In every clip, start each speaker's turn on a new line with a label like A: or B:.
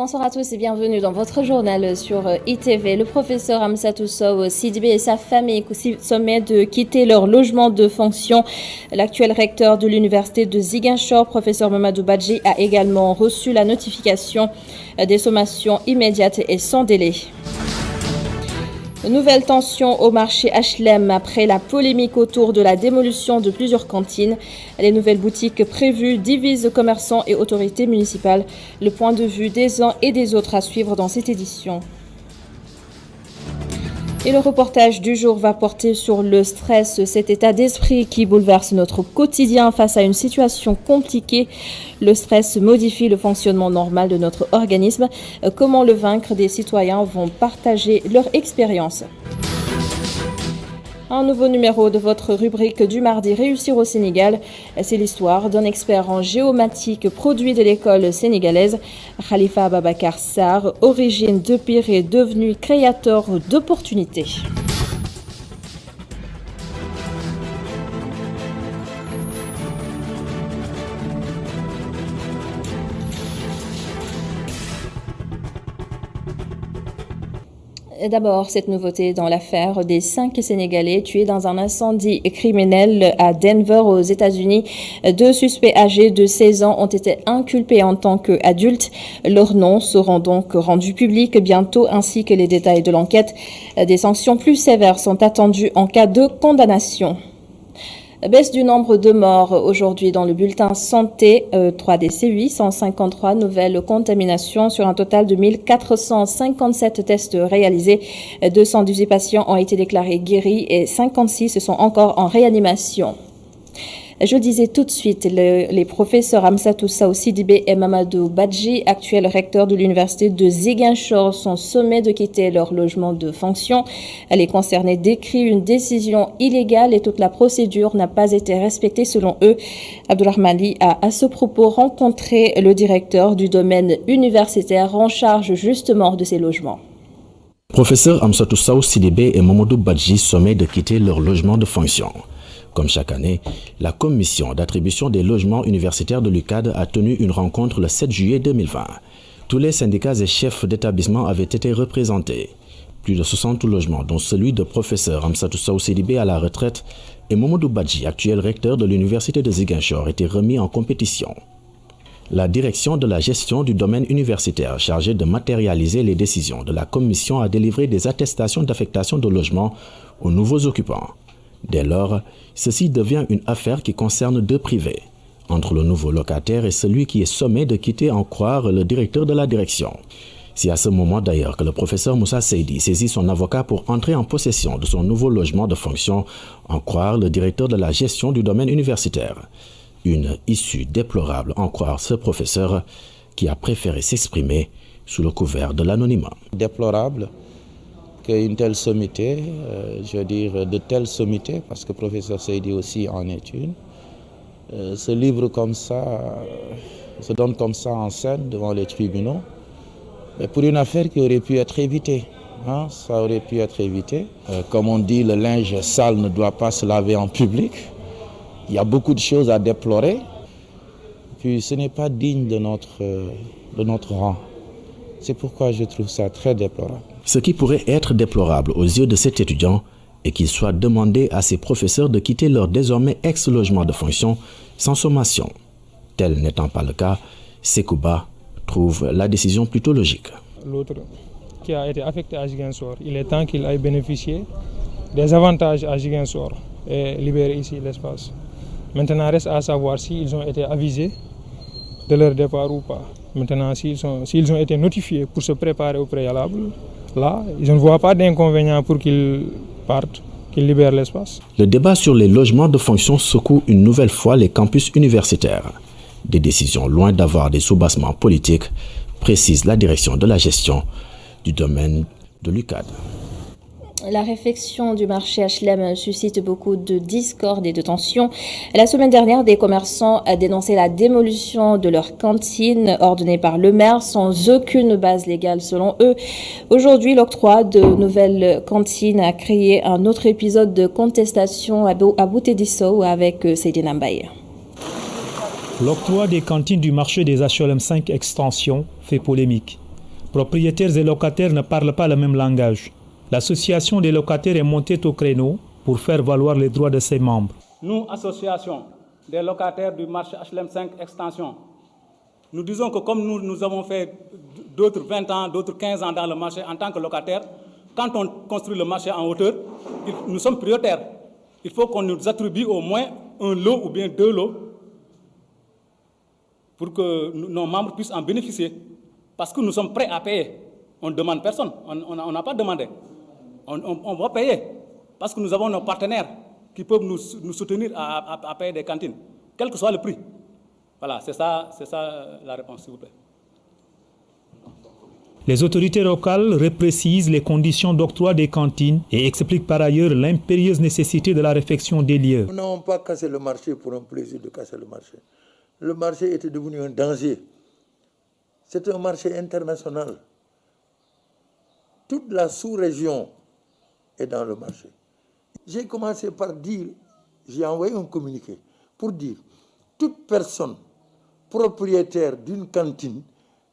A: Bonsoir à tous et bienvenue dans votre journal sur ITV. Le professeur Amsatou Sow Sidibé et sa famille sommet de quitter leur logement de fonction. L'actuel recteur de l'université de Ziguinchor, professeur Mamadou Badji, a également reçu la notification des sommations immédiates et sans délai. Nouvelle tension au marché HLM après la polémique autour de la démolition de plusieurs cantines. Les nouvelles boutiques prévues divisent commerçants et autorités municipales. Le point de vue des uns et des autres à suivre dans cette édition. Et le reportage du jour va porter sur le stress, cet état d'esprit qui bouleverse notre quotidien face à une situation compliquée. Le stress modifie le fonctionnement normal de notre organisme. Comment le vaincre? Des citoyens vont partager leur expérience. Un nouveau numéro de votre rubrique du mardi Réussir au Sénégal. C'est l'histoire d'un expert en géomatique produit de l'école sénégalaise. Khalifa Ababakar Sarr, origine de Pire, est devenu créateur d'opportunités. D'abord, cette nouveauté dans l'affaire des 5 Sénégalais tués dans un incendie criminel à Denver aux États-Unis. 2 suspects âgés de 16 ans ont été inculpés en tant qu'adultes. Leurs noms seront donc rendus publics bientôt ainsi que les détails de l'enquête. Des sanctions plus sévères sont attendues en cas de condamnation. Baisse du nombre de morts aujourd'hui dans le bulletin santé, 3 décès, 853 nouvelles contaminations sur un total de 1457 tests réalisés. 218 patients ont été déclarés guéris et 56 sont encore en réanimation. Je disais tout de suite, les professeurs Amsatou Sow Sidibé et Mamadou Badji, actuels recteurs de l'université de Ziguinchor, sont sommés de quitter leur logement de fonction. Les concernés décrivent une décision illégale et toute la procédure n'a pas été respectée selon eux. Abdourahmani a à ce propos rencontré le directeur du domaine universitaire en charge justement de ces logements.
B: Professeur Amsatou Sow Sidibé et Mamadou Badji sommés de quitter leur logement de fonction. Comme chaque année, la commission d'attribution des logements universitaires de l'UCAD a tenu une rencontre le 7 juillet 2020. Tous les syndicats et chefs d'établissement avaient été représentés. Plus de 60 logements, dont celui de professeur Amsatou Sow Sidibé à la retraite et Mamadou Badji, actuel recteur de l'université de Ziguinchor, étaient remis en compétition. La direction de la gestion du domaine universitaire chargée de matérialiser les décisions de la commission a délivré des attestations d'affectation de logements aux nouveaux occupants. Dès lors, ceci devient une affaire qui concerne 2 privés, entre le nouveau locataire et celui qui est sommé de quitter en croire le directeur de la direction. C'est à ce moment d'ailleurs que le professeur Moussa Seydi saisit son avocat pour entrer en possession de son nouveau logement de fonction, en croire le directeur de la gestion du domaine universitaire. Une issue déplorable en croire ce professeur qui a préféré s'exprimer sous le couvert de l'anonymat.
C: Déplorable qu'une telle sommité, de telles sommités, parce que le professeur Seydi aussi en est une, se livre comme ça, se donne comme ça en scène devant les tribunaux, mais pour une affaire qui aurait pu être évitée. Ça aurait pu être évité. Comme on dit, le linge sale ne doit pas se laver en public. Il y a beaucoup de choses à déplorer. Puis ce n'est pas digne de notre rang. C'est pourquoi je trouve ça très déplorable.
B: Ce qui pourrait être déplorable aux yeux de cet étudiant est qu'il soit demandé à ses professeurs de quitter leur désormais ex-logement de fonction sans sommation. Tel n'étant pas le cas, Sekouba trouve la décision plutôt logique.
D: L'autre qui a été affecté à Ziguinchor, il est temps qu'il aille bénéficier des avantages à Ziguinchor et libérer ici l'espace. Maintenant, reste à savoir s'ils ont été avisés de leur départ ou pas. Maintenant, s'ils ont été notifiés pour se préparer au préalable, là, je ne vois pas d'inconvénient pour qu'ils partent, qu'ils libèrent l'espace.
B: Le débat sur les logements de fonction secoue une nouvelle fois les campus universitaires. Des décisions loin d'avoir des soubassements politiques, précise la direction de la gestion du domaine de l'UCAD.
A: La réflexion du marché HLM suscite beaucoup de discorde et de tensions. La semaine dernière, des commerçants ont dénoncé la démolition de leur cantine ordonnée par le maire sans aucune base légale selon eux. Aujourd'hui, l'octroi de nouvelles cantines a créé un autre épisode de contestation à Boutedisso avec Seydina Mbaye.
E: L'octroi des cantines du marché des HLM 5 Extension fait polémique. Propriétaires et locataires ne parlent pas le même langage. L'association des locataires est montée au créneau pour faire valoir les droits de ses membres.
F: Nous, association des locataires du marché HLM 5 Extension, nous disons que comme nous avons fait d'autres 20 ans, d'autres 15 ans dans le marché en tant que locataire, quand on construit le marché en hauteur, nous sommes prioritaires. Il faut qu'on nous attribue au moins un lot ou bien 2 lots pour que nos membres puissent en bénéficier. Parce que nous sommes prêts à payer. On ne demande personne, on n'a pas demandé. On va payer. Parce que nous avons nos partenaires qui peuvent nous soutenir à payer des cantines, quel que soit le prix. Voilà, c'est ça la réponse, s'il vous plaît.
E: Les autorités locales reprécisent les conditions d'octroi des cantines et expliquent par ailleurs l'impérieuse nécessité de la réfection des lieux.
G: Nous n'avons pas cassé le marché pour un plaisir de casser le marché. Le marché était devenu un danger. C'est un marché international. Toute la sous-région est dans le marché. J'ai commencé par dire, j'ai envoyé un communiqué pour dire, toute personne propriétaire d'une cantine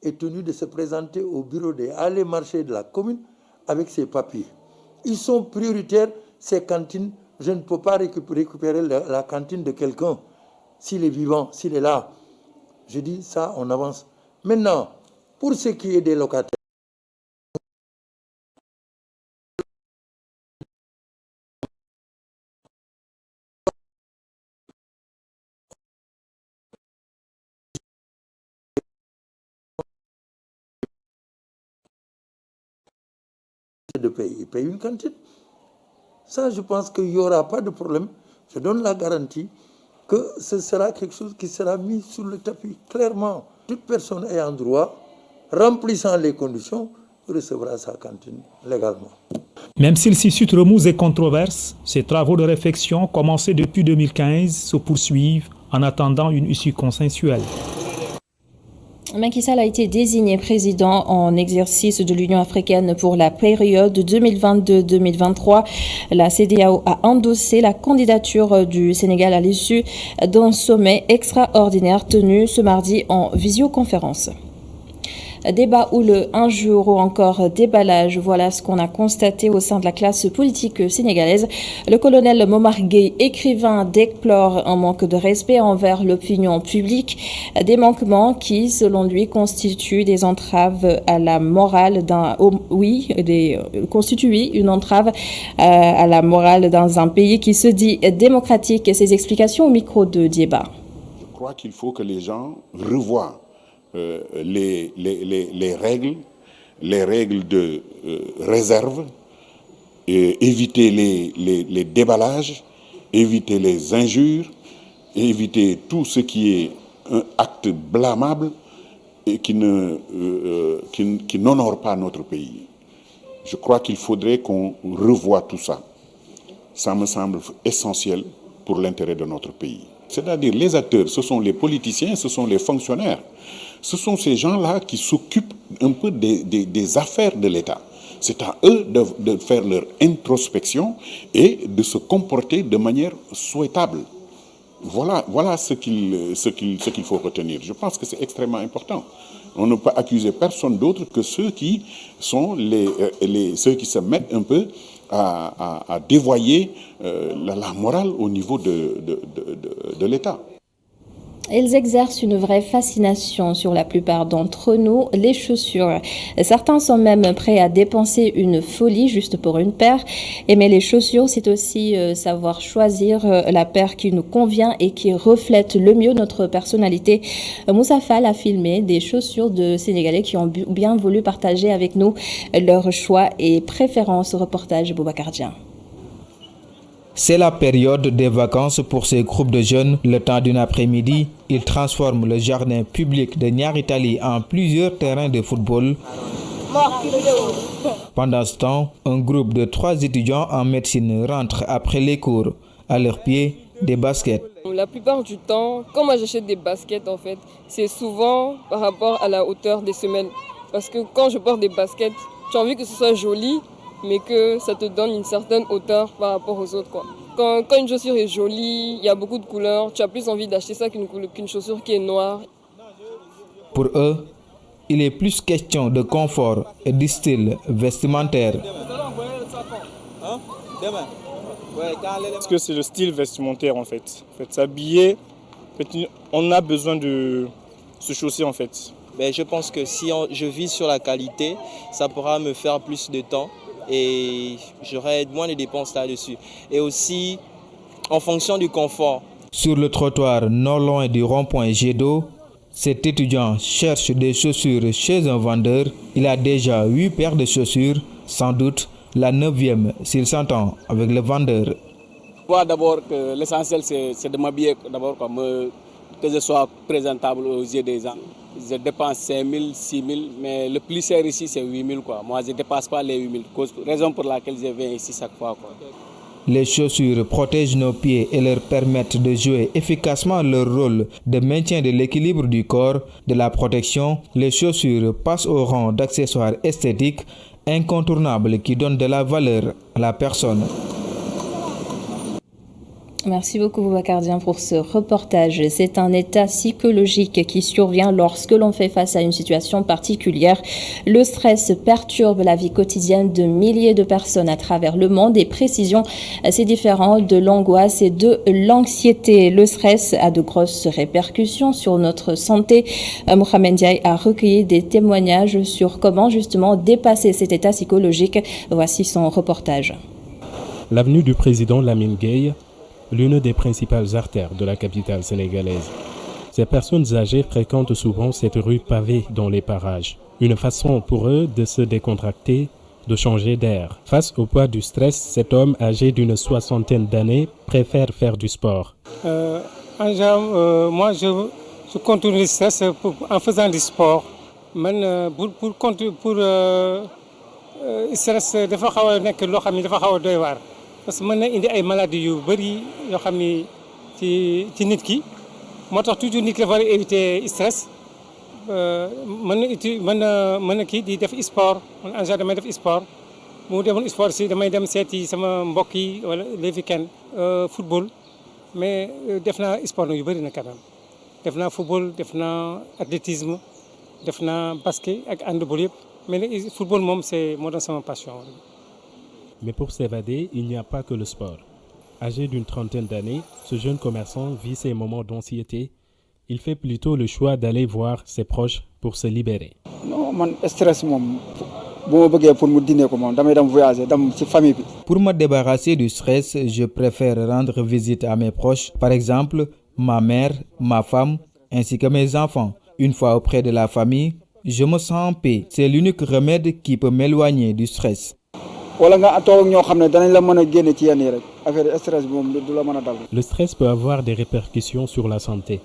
G: est tenue de se présenter au bureau des allées marchés de la commune avec ses papiers. Ils sont prioritaires, ces cantines. Je ne peux pas récupérer la cantine de quelqu'un s'il est vivant, s'il est là. Je dis ça, on avance. Maintenant, pour ce qui est des locataires, de payer, ils payent une cantine. Ça, je pense qu'il n'y aura pas de problème. Je donne la garantie que ce sera quelque chose qui sera mis sur le tapis. Clairement, toute personne ayant droit, remplissant les conditions, recevra sa cantine légalement.
E: Même s'il suscite remous et controverses, ces travaux de réfection commencés depuis 2015 se poursuivent en attendant une issue consensuelle.
A: Macky Sall a été désigné président en exercice de l'Union africaine pour la période 2022-2023. La CEDEAO a endossé la candidature du Sénégal à l'issue d'un sommet extraordinaire tenu ce mardi en visioconférence. Débat ou le un jour ou encore déballage, voilà ce qu'on a constaté au sein de la classe politique sénégalaise. Le colonel Momar Gueye, écrivain, déplore un manque de respect envers l'opinion publique, des manquements qui, selon lui, constituent des entraves à la morale constituent une entrave à la morale dans un pays qui se dit démocratique. Ces explications au micro de Dieba.
H: Je crois qu'il faut que les gens revoient les règles de réserve, éviter les déballages, éviter les injures, éviter tout ce qui est un acte blâmable et qui n'honore pas notre pays. Je crois qu'il faudrait qu'on revoie tout ça. Ça me semble essentiel pour l'intérêt de notre pays. C'est-à-dire les acteurs, ce sont les politiciens, ce sont les fonctionnaires. Ce sont ces gens-là qui s'occupent un peu des affaires de l'État. C'est à eux de faire leur introspection et de se comporter de manière souhaitable. Voilà ce qu'il faut retenir. Je pense que c'est extrêmement important. On ne peut accuser personne d'autre que ceux qui sont ceux qui se mettent un peu à dévoyer la morale au niveau de l'État.
A: Ils exercent une vraie fascination sur la plupart d'entre nous, les chaussures. Certains sont même prêts à dépenser une folie juste pour une paire. Aimer les chaussures, c'est aussi savoir choisir la paire qui nous convient et qui reflète le mieux notre personnalité. Moussa Fall a filmé des chaussures de Sénégalais qui ont bien voulu partager avec nous leurs choix et préférences. Reportage Boubacar Dieng.
I: C'est la période des vacances pour ces groupes de jeunes. Le temps d'une après-midi, ils transforment le jardin public de Niaritali en plusieurs terrains de football. Pendant ce temps, un groupe de 3 étudiants en médecine rentre après les cours. À leurs pieds, des baskets.
J: La plupart du temps, quand moi j'achète des baskets, en fait, c'est souvent par rapport à la hauteur des semelles. Parce que quand je porte des baskets, j'ai envie que ce soit joli, mais que ça te donne une certaine hauteur par rapport aux autres, quoi. Quand une chaussure est jolie, il y a beaucoup de couleurs, tu as plus envie d'acheter ça qu'une chaussure qui est noire.
I: Pour eux, il est plus question de confort et de style vestimentaire.
D: Parce que c'est le style vestimentaire en fait. S'habiller, on a besoin de se chausser en fait.
K: Je pense que si je vise sur la qualité, ça pourra me faire plus de temps et j'aurai moins de dépenses là-dessus. Et aussi en fonction du confort.
I: Sur le trottoir non loin du rond-point Jet d'eau, cet étudiant cherche des chaussures chez un vendeur. Il a déjà 8 paires de chaussures, sans doute la 9e s'il s'entend avec le vendeur.
L: Je vois d'abord que l'essentiel c'est de m'habiller d'abord que je sois présentable aux yeux des gens. Je dépense 5 000, 6 000, mais le plus cher ici c'est 8 000. Moi je ne dépasse pas les 8 000, raison pour laquelle je viens ici chaque fois.
I: Les chaussures protègent nos pieds et leur permettent de jouer efficacement leur rôle de maintien de l'équilibre du corps, de la protection. Les chaussures passent au rang d'accessoires esthétiques incontournables qui donnent de la valeur à la personne.
A: Merci beaucoup Boubacar Dieng pour ce reportage. C'est un état psychologique qui survient lorsque l'on fait face à une situation particulière. Le stress perturbe la vie quotidienne de milliers de personnes à travers le monde et précision, c'est différent de l'angoisse et de l'anxiété. Le stress a de grosses répercussions sur notre santé. Mohamed Ndiaye a recueilli des témoignages sur comment justement dépasser cet état psychologique. Voici son reportage.
M: L'avenue du président Lamine Gueye, l'une des principales artères de la capitale sénégalaise. Ces personnes âgées fréquentent souvent cette rue pavée dans les parages. Une façon pour eux de se décontracter, de changer d'air. Face au poids du stress, cet homme âgé d'une 60aine d'années préfère faire du sport.
D: Moi, je contourne le stress en faisant du sport. Pour stress, dafa xaw a nekk loo xam ne dafa xaw a doy waar. Parce que mën na indi ay maladies yu bëri yoo xam ni ci nit ki moo tax toujours nit la war a éviter stress mën na kii di def sport man en général damay def sport mu defoon sport si damay dem seeti sama mbokk yi wala les week-ends football mais def naa sport yu bëri na quand même def naa football def naa athlétisme def naa basket ak handball yëpp mais le football moom moo doon sama passion.
M: Mais pour s'évader, il n'y a pas que le sport. Âgé d'une 30aine d'années, ce jeune commerçant vit ses moments d'anxiété. Il fait plutôt le choix d'aller voir ses proches pour se libérer.
N: Non, man stress pour me dîner damay dem voyager dem ci famille bi.
I: Pour me débarrasser du stress, je préfère rendre visite à mes proches, par exemple ma mère, ma femme, ainsi que mes enfants. Une fois auprès de le je me sens en paix. C'est l'unique remède qui peut m'éloigner du stress.
M: Le stress peut avoir des répercussions sur la santé,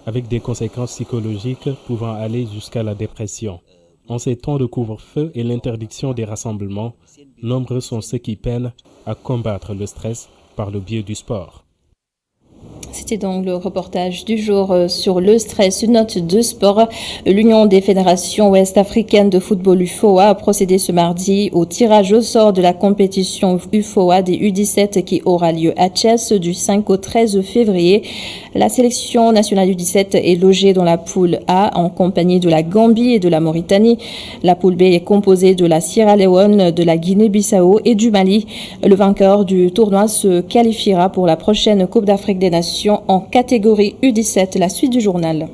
M: avec des conséquences psychologiques pouvant aller jusqu'à la dépression. En ces temps de couvre-feu et l'interdiction des rassemblements, nombreux sont ceux qui peinent à combattre le stress par le biais du sport.
A: C'était donc le reportage du jour sur le stress. Une note de sport. L'Union des fédérations ouest-africaines de football UFOA a procédé ce mardi au tirage au sort de la compétition UFOA des U17 qui aura lieu à Thiès du 5 au 13 février. La sélection nationale U17 est logée dans la poule A en compagnie de la Gambie et de la Mauritanie. La poule B est composée de la Sierra Leone, de la Guinée-Bissau et du Mali. Le vainqueur du tournoi se qualifiera pour la prochaine Coupe d'Afrique des Nations en catégorie U17. La suite du journal.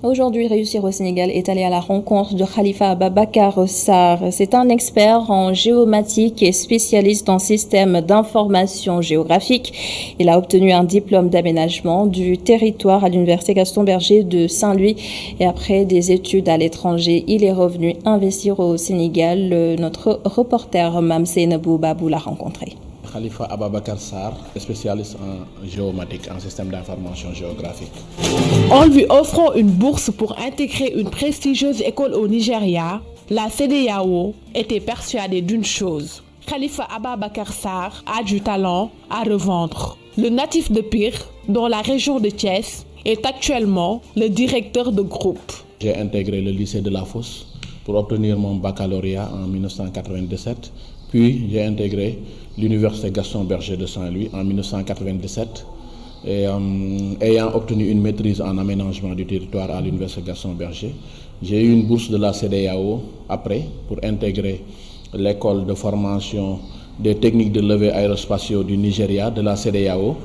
A: Aujourd'hui, Réussir au Sénégal est allé à la rencontre de Khalifa Ababacar Sarr. C'est un expert en géomatique et spécialiste en système d'information géographique. Il a obtenu un diplôme d'aménagement du territoire à l'université Gaston Berger de Saint-Louis. Et après des études à l'étranger, il est revenu investir au Sénégal. Notre reporter Mamsene Boubabou l'a rencontré.
O: Khalifa Ababacar Sarr, spécialiste en géomatique, en système d'information géographique.
P: En lui offrant une bourse pour intégrer une prestigieuse école au Nigeria, la CEDEAO était persuadée d'une chose. Khalifa Ababacar Sarr a du talent à revendre. Le natif de Pire, dans la région de Thiès, est actuellement le directeur de groupe.
O: J'ai intégré le lycée de la Fosse pour obtenir mon baccalauréat en 1997. Puis j'ai intégré l'université Gaston Berger de Saint-Louis en 1997 et ayant obtenu une maîtrise en aménagement du territoire à l'université Gaston Berger, j'ai eu une bourse de la CEDEAO après pour intégrer l'école de formation des techniques de levée aérospatiaux du Nigeria de la CEDEAO.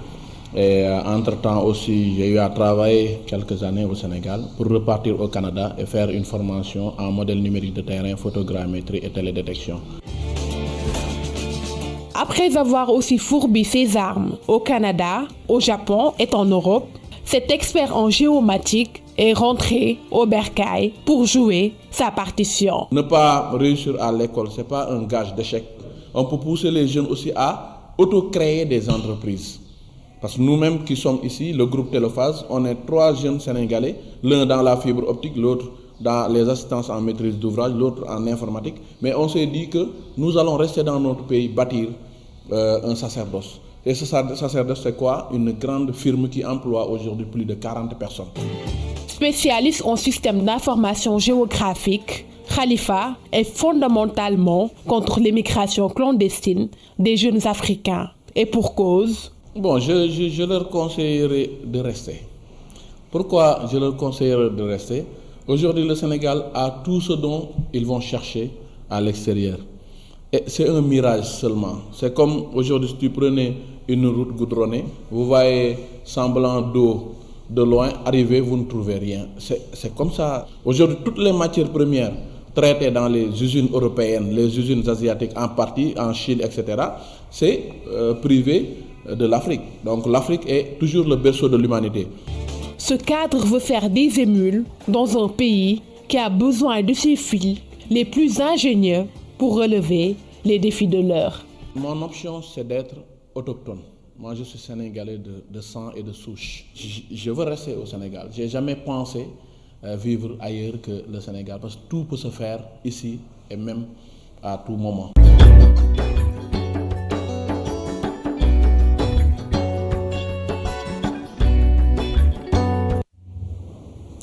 O: Et entre-temps aussi, j'ai eu à travailler quelques années au Sénégal pour repartir au Canada et faire une formation en modèle numérique de terrain, photogrammétrie et télédétection.
P: Après avoir aussi fourbi ses armes au Canada, au Japon et en Europe, cet expert en géomatique est rentré au bercail pour jouer sa partition.
O: Ne pas réussir à l'école, ce n'est pas un gage d'échec. On peut pousser les jeunes aussi à auto-créer des entreprises. Parce que nous-mêmes qui sommes ici, le groupe Téléphase, on est 3 jeunes Sénégalais, l'un dans la fibre optique, l'autre dans les assistances en maîtrise d'ouvrage, l'autre en informatique. Mais on s'est dit que nous allons rester dans notre pays, bâtir un sacerdoce. Et ce sacerdoce, c'est quoi? Une grande firme qui emploie aujourd'hui plus de 40 personnes.
P: Spécialiste en système d'information géographique, Khalifa est fondamentalement contre l'immigration clandestine des jeunes Africains. Et pour cause...
O: Bon, je leur conseillerais de rester. Pourquoi je leur conseillerais de rester? Aujourd'hui, le Sénégal a tout ce dont ils vont chercher à l'extérieur. Et c'est un mirage seulement. C'est comme aujourd'hui, si tu prenais une route goudronnée, vous voyez semblant d'eau de loin, arriver, vous ne trouvez rien. C'est comme ça. Aujourd'hui, toutes les matières premières traitées dans les usines européennes, les usines asiatiques en partie, en Chine, etc., c'est privé de l'Afrique. Donc l'Afrique est toujours le berceau de l'humanité.
P: Ce cadre veut faire des émules dans un pays qui a besoin de ses fils les plus ingénieux pour relever les défis de l'heure.
O: Mon option, c'est d'être autochtone. Moi, je suis sénégalais de sang et de souche. Je veux rester au Sénégal. Je n'ai jamais pensé vivre ailleurs que le Sénégal, parce que tout peut se faire ici et même à tout moment.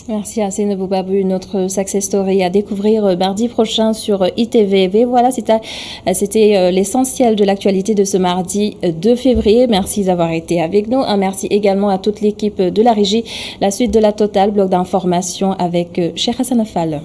A: Merci à Seynabou Babou, notre success story à découvrir mardi prochain sur ITV. Voilà, c'était l'essentiel de l'actualité de ce mardi 2 février. Merci d'avoir été avec nous. Un merci également à toute l'équipe de la régie. La suite de la Totale, bloc d'information avec Cheikh Hassan Fall.